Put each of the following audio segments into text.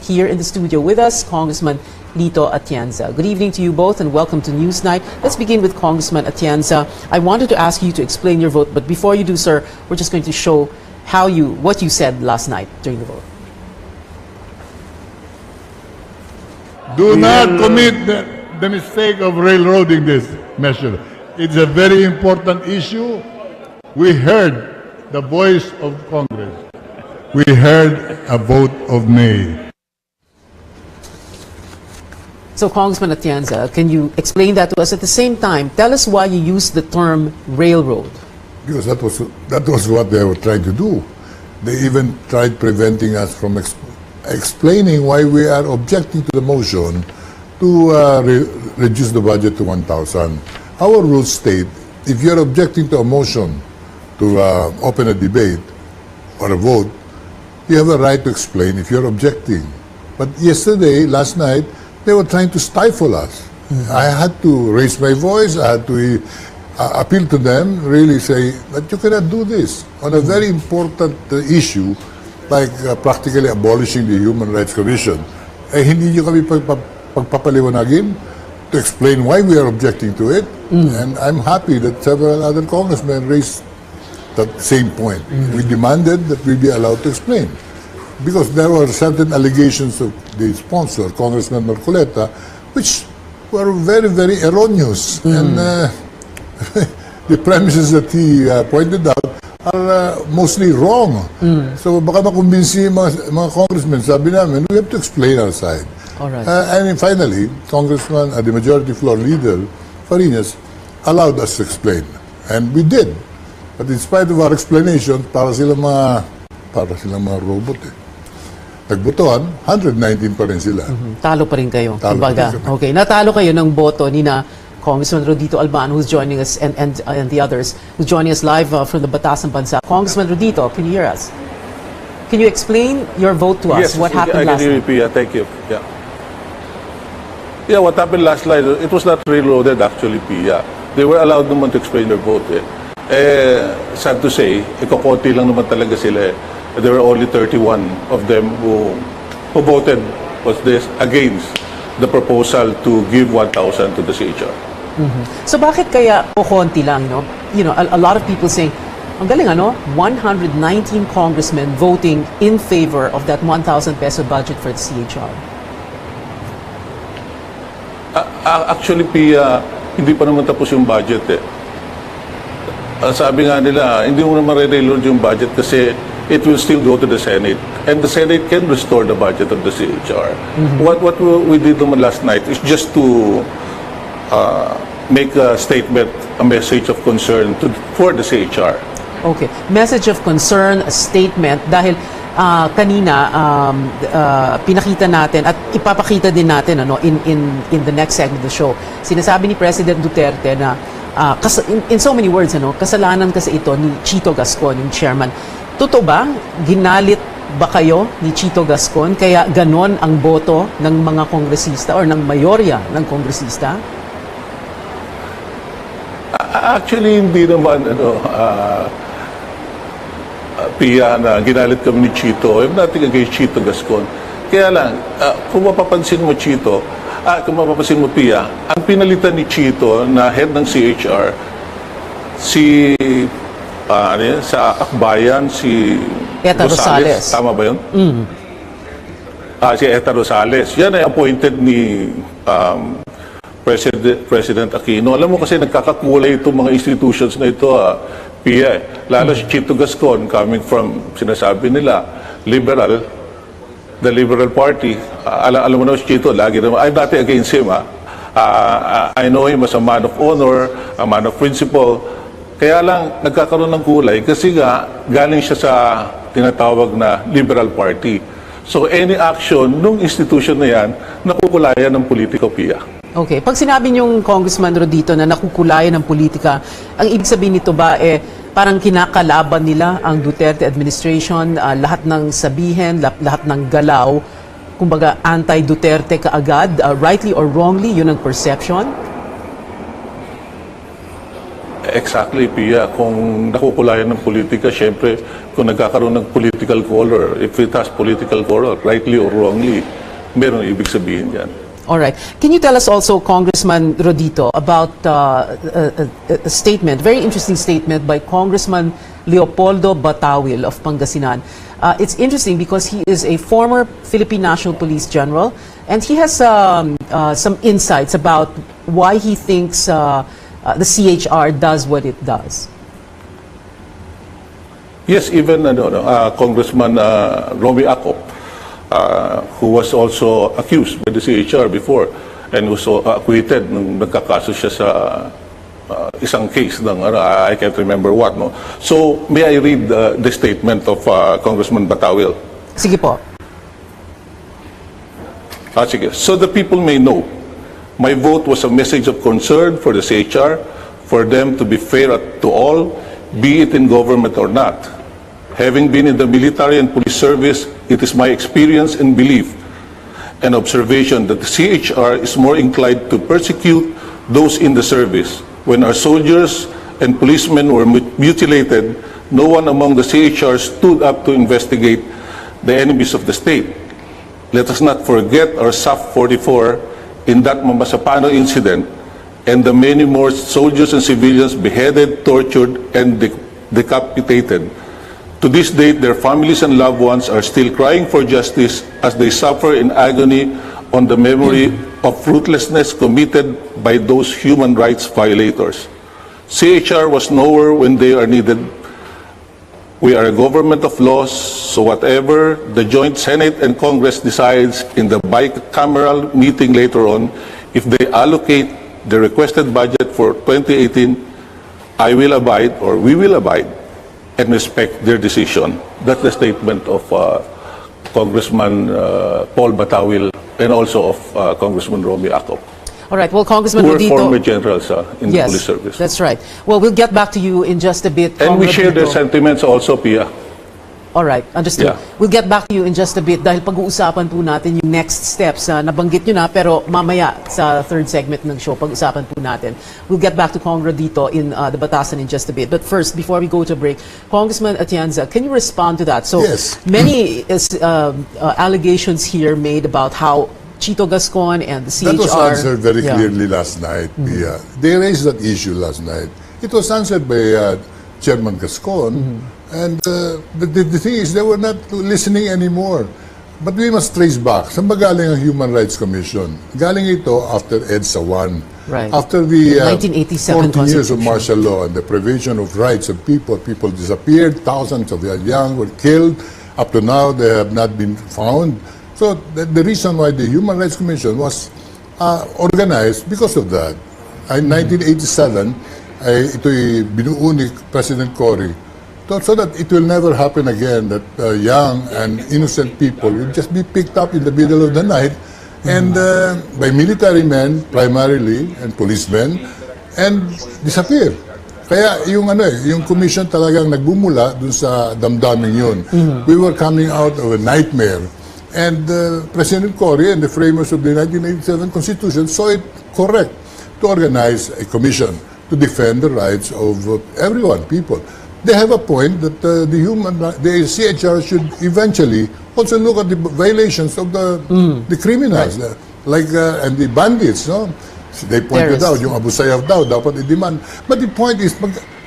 Here in the studio with us, Congressman Lito Atienza. Good evening to you both and welcome to Newsnight. Let's begin with Congressman Atienza. I wanted to ask you to explain your vote, but before you do, sir, we're just going to show what you said last night during the vote. Do not commit the mistake of railroading this measure. It's a very important issue. We heard the voice of Congress. We heard a vote of nay. So, Congressman Atienza, can you explain that to us? At the same time, tell us why you used the term railroad. Because that was what they were trying to do. They even tried preventing us from explaining why we are objecting to the motion to reduce the budget to 1,000. Our rules state, if you're objecting to a motion to open a debate or a vote, you have a right to explain if you're objecting. But last night, they were trying to stifle us. I had to raise my voice. I had to appeal to them, really say that you cannot do this on a very important issue like practically abolishing the Human Rights Commission. Hindi nyo kami pagpapaliwanagin to explain why we are objecting to it. And I'm happy that several other congressmen raised that same point. We demanded that we be allowed to explain. Because there were certain allegations of the sponsor, Congressman Marcoleta, which were very, very erroneous. And the premises that he pointed out are mostly wrong. So baka makumbinsi mga congressmen, sabi namin, we have to explain our side. All right. And finally, Congressman, the majority floor leader, Farinas, allowed us to explain. And we did. But in spite of our explanation, para silang mga robot Nagbotohan, 119 pa rin sila. Talo pa rin kayo. Talo okay, natalo kayo ng boto ni na Congressman Rodito Albano, who's joining us, and the others who's joining us live from the Batas ng Bansa. Congressman Rodito, can you hear us? Can you explain your vote to us? Yes, what happened last night? Pia, thank you. Yeah, what happened last night, it was not reloaded actually, Pia. They were allowed naman to explain their vote. Sad to say, ikokonti lang naman talaga sila. There were only 31 of them who voted against the proposal to give 1,000 to the CHR. So bakit kaya konti lang, no? You know, a lot of people saying, ang galing 119 congressmen voting in favor of that 1,000 peso budget for the CHR. Actually, Pia, hindi pa naman tapos yung budget sabi nga nila, hindi mo naman re-reload yung budget kasi it will still go to the Senate. And the Senate can restore the budget of the CHR. What we did naman last night is just to make a statement, a message of concern for the CHR. Okay. Message of concern, a statement, dahil kanina pinakita natin at ipapakita din natin in the next segment of the show. Sinasabi ni President Duterte na in so many words, kasalanan kasi ito ni Chito Gascon, yung chairman. Totoo ba? Ginalit ba kayo ni Chito Gascon kaya ganon ang boto ng mga kongresista or ng mayorya ng kongresista? Actually, hindi naman Pia, na ginalit kami ni Chito. I'm nothing against Chito Gascon. Kaya lang, kung mapapansin mo Pia, ang pinalitan ni Chito na head ng CHR, sa Akbayan, si Eta Rosales. Tama ba yun? Si Eta Rosales. Yan ay appointed ni President Aquino. Alam mo kasi nagkakakulay itong mga institutions na ito, Pia. Lalo si Chito Gascon, coming from, sinasabi nila, liberal, the Liberal Party. Alam mo na si Chito, lagi naman, I'm not against him. I know him as a man of honor, a man of principle. Kaya lang, nagkakaroon ng kulay kasi galing siya sa tinatawag na Liberal Party. So any action nung institution na yan, nakukulayan ng politiko, Pia. Okay. Pag sinabi niyong Congressman Rodito na nakukulayan ng politika, ang ibig sabihin nito ba parang kinakalaban nila ang Duterte administration, lahat ng sabihin, lahat ng galaw, kumbaga anti-Duterte kaagad, rightly or wrongly, yun ang perception? Exactly, Pia. Kung nakukulayan ng politika, syempre, kung nagkakaroon ng political color, if it has political color, rightly or wrongly, meron ibig sabihin yan. All right. Can you tell us also, Congressman Rodito, about a statement, very interesting statement by Congressman Leopoldo Batawil of Pangasinan. It's interesting because he is a former Philippine National Police General, and he has some insights about why he thinks the CHR does what it does. Yes, even Congressman Romy Acop, who was also accused by the CHR before and was acquitted nung nagkakaso siya sa isang case ng I can't remember what. No? So, may I read the statement of Congressman Batawil? Sige po. Sige. So the people may know, my vote was a message of concern for the CHR, for them to be fair to all, be it in government or not. Having been in the military and police service, it is my experience and belief and observation that the CHR is more inclined to persecute those in the service. When our soldiers and policemen were mutilated, no one among the CHR stood up to investigate the enemies of the state. Let us not forget our SAF 44 in that Mamasapano incident and the many more soldiers and civilians beheaded, tortured, and decapitated. To this date, their families and loved ones are still crying for justice as they suffer in agony on the memory of ruthlessness committed by those human rights violators. CHR was nowhere when they are needed. We are a government of laws, so whatever the joint Senate and Congress decides in the bicameral meeting later on, if they allocate the requested budget for 2018, I will abide, or we will abide, and respect their decision. That's the statement of Congressman Paul Batawil and also of Congressman Romy Acop. All right. Well, Congressman Who were Rodito, former generals in the police service. That's right. Well, we'll get back to you in just a bit. And we share their Rodito. sentiments also, Pia. All right, understood. Yeah. We'll get back to you in just a bit dahil pag-uusapan po natin yung next steps. Nabanggit nyo na, pero mamaya sa third segment ng show, pag-uusapan po natin. We'll get back to Cong Rodito in the Batasan in just a bit. But first, before we go to break, Congressman Atienza, can you respond to that? So Yes. many allegations here made about how Chito Gascon and the CHR... That was answered very clearly last night. They raised that issue last night. It was answered by Chairman Gascon. And the thing is, they were not listening anymore. But we must trace back. Saan ba galing ang Human Rights Commission? Galing ito after EDSA 1. Right. After the 1987 40 years of martial law and the privation of rights of people. People disappeared. Thousands of young were killed. Up to now, they have not been found. So the reason why the Human Rights Commission was organized because of that. In 1987, ito'y binuo ni President Cory so that it will never happen again that young and innocent people will just be picked up in the middle of the night and by military men primarily and policemen and disappear. Kaya yung yung commission talagang nagbumula dun sa damdaming yun. We were coming out of a nightmare. And President Cory and the framers of the 1987 Constitution saw it correct to organize a commission to defend the rights of everyone, people. They have a point that the CHR should eventually also look at the violations of the criminals, right. And the bandits, no? They pointed out, yung Abu Sayyaf daw, dapat i-demand. But the point is,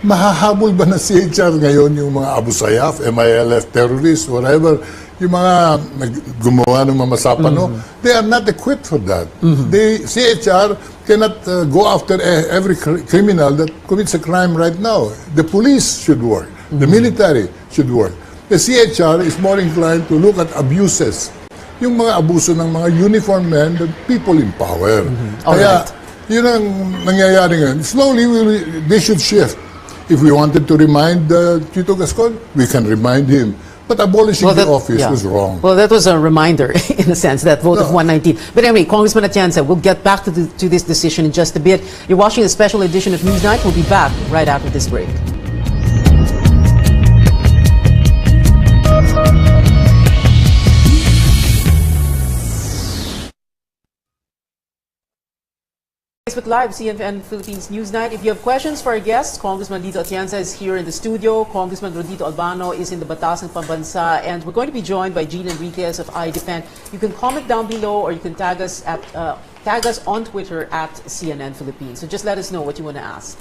mahahabol ba na CHR ngayon yung mga Abu Sayyaf, MILF terrorists, whatever, yung mga gumawa ng mga masapano, they are not equipped for that. The CHR cannot go after every criminal that commits a crime right now. The police should work. The military should work. The CHR is more inclined to look at abuses. Yung mga abuso ng mga uniformed men, the people in power. Kaya, yun ang nangyayari ngayon. Slowly, they should shift. If we wanted to remind Chito Gascon, we can remind him. But abolishing the office was wrong. Well, that was a reminder, in a sense, that vote of 119. But anyway, Congressman Atienza, we'll get back to this decision in just a bit. You're watching a special edition of Newsnight. We'll be back right after this break. Facebook Live, CNN Philippines Newsnight. If you have questions for our guests, Congressman Lito Atienza is here in the studio. Congressman Rodito Albano is in the Batasang Pambansa, and we're going to be joined by Jean Enriquez of iDefend. You can comment down below, or you can tag us on Twitter at CNN Philippines. So just let us know what you want to ask.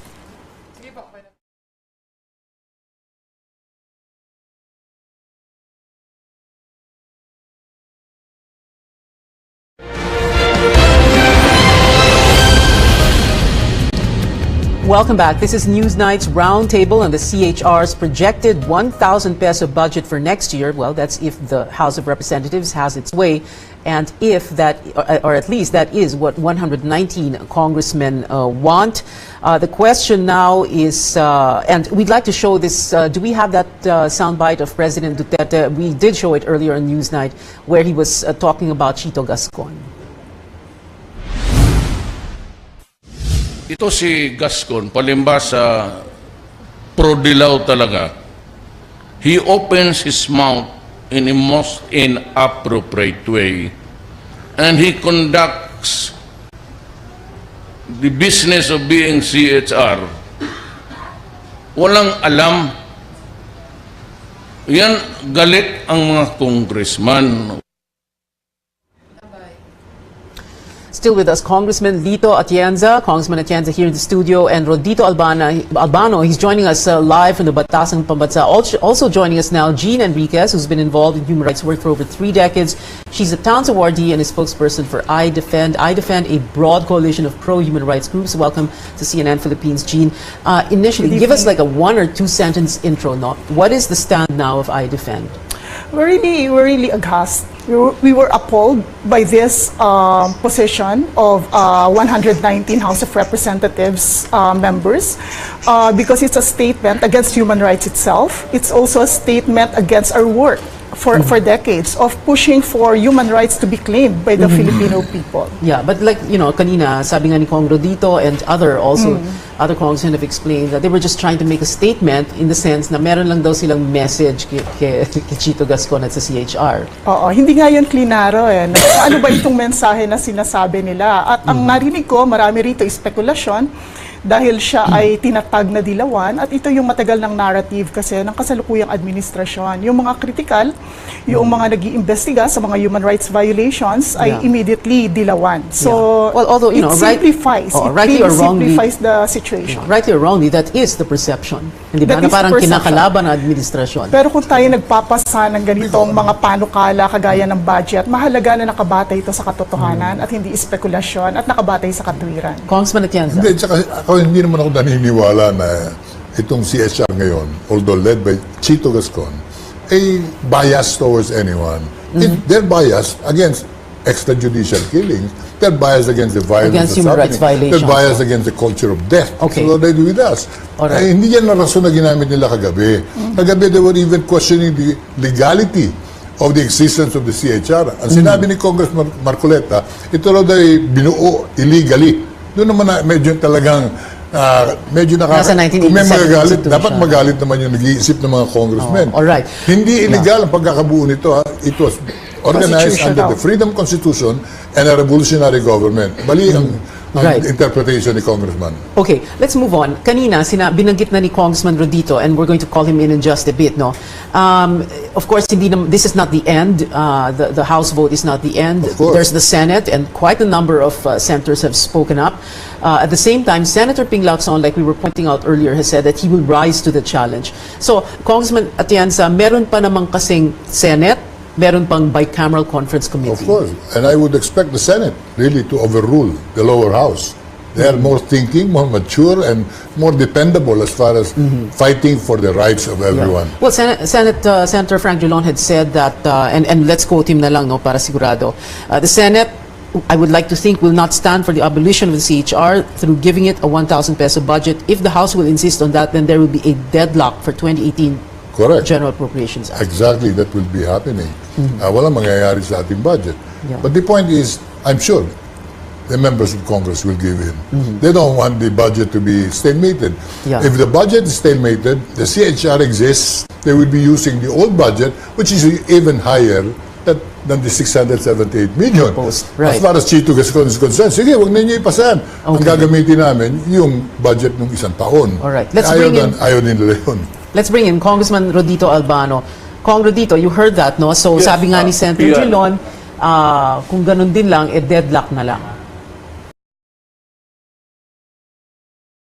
Welcome back. This is Newsnight's Roundtable on the CHR's projected 1,000 peso budget for next year. Well, that's if the House of Representatives has its way, and if that, or at least that is what 119 congressmen want. The question now is, and we'd like to show this, do we have that soundbite of President Duterte? We did show it earlier on Newsnight, where he was talking about Chito Gascon. Ito si Gascon, palimbas sa pro-dilaw talaga. He opens his mouth in a most inappropriate way, and he conducts the business of being CHR. Walang alam. Yan, galit ang mga congressman. Still with us, Congressman Lito Atienza. Congressman Atienza here in the studio, and Rodito Albano. He's joining us live from the Batasang Pambansa. Also joining us now, Jean Enriquez, who's been involved in human rights work for over 3 decades. She's a Towns Awardee and a spokesperson for iDefend. iDefend, a broad coalition of pro-human rights groups. Welcome to CNN Philippines, Jean. Initially, give us like a 1 or 2 sentence intro. No? What is the stand now of iDefend? We're really aghast. We were appalled by this position of 119 House of Representatives members because it's a statement against human rights itself. It's also a statement against our work for decades of pushing for human rights to be claimed by the Filipino people. Yeah, but like, you know, kanina, sabi nga ni Cong Rodito and other congressmen have explained that they were just trying to make a statement in the sense na meron lang daw silang message kay Chito Gascon at sa CHR. Oo, hindi nga yun klinaro eh. Ano ba itong mensahe na sinasabi nila? At ang narinig ko, marami rito spekulasyon dahil siya ay tinatag na dilawan, at ito yung matagal ng narrative kasi ng kasalukuyang administrasyon. Yung mga critical, yung mga nag-iimbestiga sa mga human rights violations ay immediately dilawan. So, well, although, you know, it simplifies. Rightly or wrongly, simplifies the situation. Rightly or wrongly, that is the perception. Hindi ba? Na parang kinakalaban ng administrasyon. Pero kung tayo nagpapasa ng ganitong mga panukala kagaya ng budget, mahalaga na nakabatay ito sa katotohanan at hindi spekulasyon at nakabatay sa katwiran. Congressman Atienza. Hindi, tsaka hindi naman ako naniniwala na itong CHR ngayon, although led by Chito Gascon, ay biased towards anyone. They're biased against extrajudicial killings. They're biased against the violence against human rights violations. They're biased against the culture of death. Okay. So they do with us. Right. Ay, hindi yan na rason na ginamit nila kagabi. Kagabi, they were even questioning the legality of the existence of the CHR. Ang sinabi ni Congressman Marcoleta, ito raw ay binuo illegally. Doon naman na medyo talagang medyo Nasa 1987 may magagalit. Dapat Dapat magalit naman yung nag-iisip ng mga congressmen. Alright. Hindi illegal ang pagkakabuo nito. It was organized under the Freedom Constitution and a revolutionary government. Bali ang interpretation ni Congressman. Okay, let's move on. Kanina, binanggit na ni Congressman Rodito, and we're going to call him in just a bit, no? Of course, this is not the end. The House vote is not the end. There's the Senate, and quite a number of senators have spoken up. At the same time, Senator Ping Lacson, like we were pointing out earlier, has said that he will rise to the challenge. So, Congressman Atienza, meron pa namang kasing Senate, meron pang bicameral conference committee. Of course. And I would expect the Senate really to overrule the lower house. They are more thinking, more mature, and more dependable as far as fighting for the rights of everyone. Well, Senator Frank Drilon had said that, and let's quote him na lang, no, para sigurado. The Senate, I would like to think, will not stand for the abolition of the CHR through giving it a 1,000 peso budget. If the House will insist on that, then there will be a deadlock for 2018 Correct. General Appropriations Act. Exactly, that will be happening. Walang mangyayari sa ating budget. But the point is, I'm sure the members of Congress will give in. They don't want the budget to be stalemated. If the budget is stalemated, the CHR exists, they will be using the old budget, which is even higher, that than the 678 million. Right. As far as Chito Gascon is concerned, sige, huwag ninyo ipasan. Ang Okay. gagamitin namin, yung budget ng isang taon. Alright. Let's ayaw, bring in- ayaw nila yun. Let's bring in Congressman Rodito Albano. Kong Rodito, you heard that, no? So Yes, sabi nga ni Senator yeah. Gilon, kung ganun din lang, deadlock na lang.